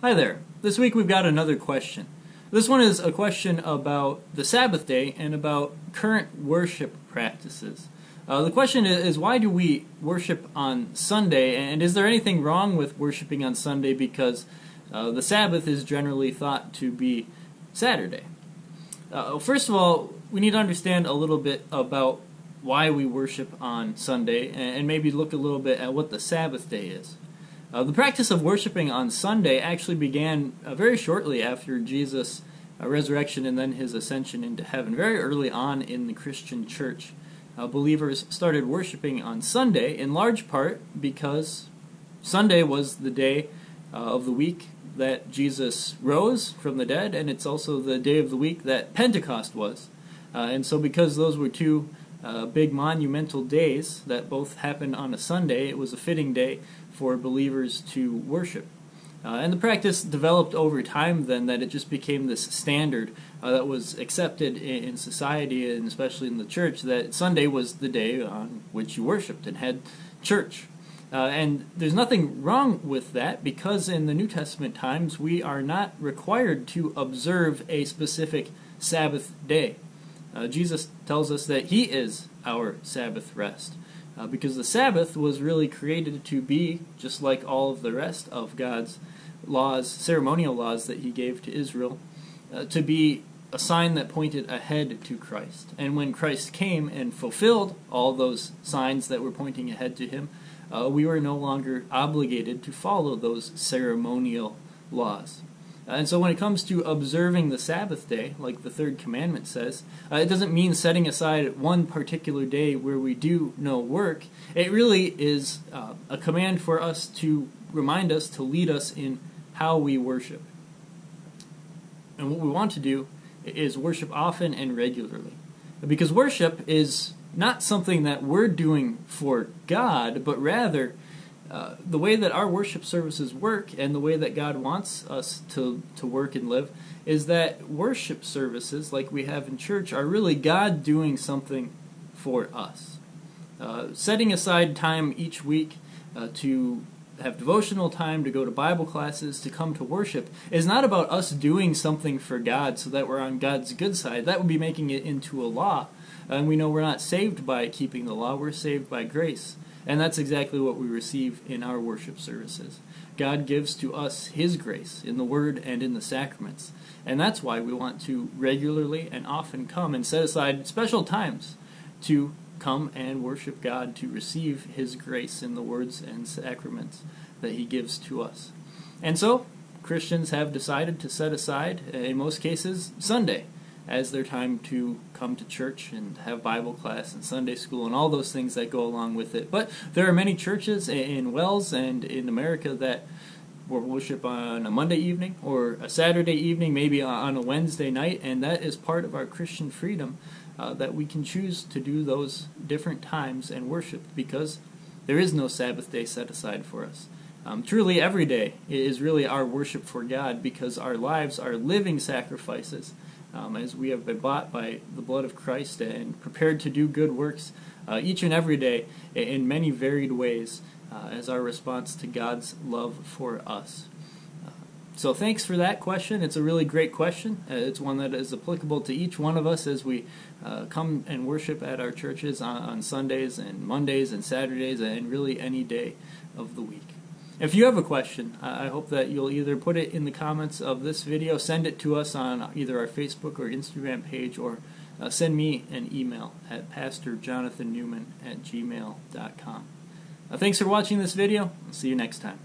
Hi there. This week we've got another question. This one is a question about the Sabbath day and about current worship practices. The question is, why do we worship on Sunday, and is there anything wrong with worshiping on Sunday because the Sabbath is generally thought to be Saturday? First of all, we need to understand a little bit about why we worship on Sunday and maybe look a little bit at what the Sabbath day is. The practice of worshiping on Sunday actually began very shortly after Jesus' resurrection and then his ascension into heaven. Very early on in the Christian church, believers started worshiping on Sunday, in large part because Sunday was the day of the week that Jesus rose from the dead, and it's also the day of the week that Pentecost was. And so because those were two big monumental days that both happened on a Sunday, it was a fitting day for believers to worship. And the practice developed over time then that it just became this standard that was accepted in society and especially in the church, that Sunday was the day on which you worshiped and had church. And there's nothing wrong with that, because in the New Testament times we are not required to observe a specific Sabbath day. Jesus tells us that He is our Sabbath rest, because the Sabbath was really created to be, just like all of the rest of God's laws, ceremonial laws that He gave to Israel, to be a sign that pointed ahead to Christ. And when Christ came and fulfilled all those signs that were pointing ahead to Him, we were no longer obligated to follow those ceremonial laws. And so when it comes to observing the Sabbath day, like the third commandment says, it doesn't mean setting aside one particular day where we do no work. It really is a command for us to remind us, to lead us in how we worship. And what we want to do is worship often and regularly. Because worship is not something that we're doing for God, but rather the way that our worship services work and the way that God wants us to work and live is that worship services, like we have in church, are really God doing something for us. Setting aside time each week to have devotional time, to go to Bible classes, to come to worship, is not about us doing something for God so that we're on God's good side. That would be making it into a law. And we know we're not saved by keeping the law, we're saved by grace. And that's exactly what we receive in our worship services. God gives to us His grace in the Word and in the sacraments. And that's why we want to regularly and often come and set aside special times to come and worship God, to receive His grace in the words and sacraments that He gives to us. And so, Christians have decided to set aside, in most cases, Sunday as their time to come to church and have Bible class and Sunday school and all those things that go along with it. But there are many churches in Wells and in America that will worship on a Monday evening or a Saturday evening, maybe on a Wednesday night, and that is part of our Christian freedom, that we can choose to do those different times and worship, because there is no Sabbath day set aside for us. Truly, every day is really our worship for God, because our lives are living sacrifices, as we have been bought by the blood of Christ and prepared to do good works each and every day in many varied ways as our response to God's love for us. So thanks for that question. It's a really great question. It's one that is applicable to each one of us as we come and worship at our churches on Sundays and Mondays and Saturdays and really any day of the week. If you have a question, I hope that you'll either put it in the comments of this video, send it to us on either our Facebook or Instagram page, or send me an email at pastorjonathannewman@gmail.com. Thanks for watching this video. I'll see you next time.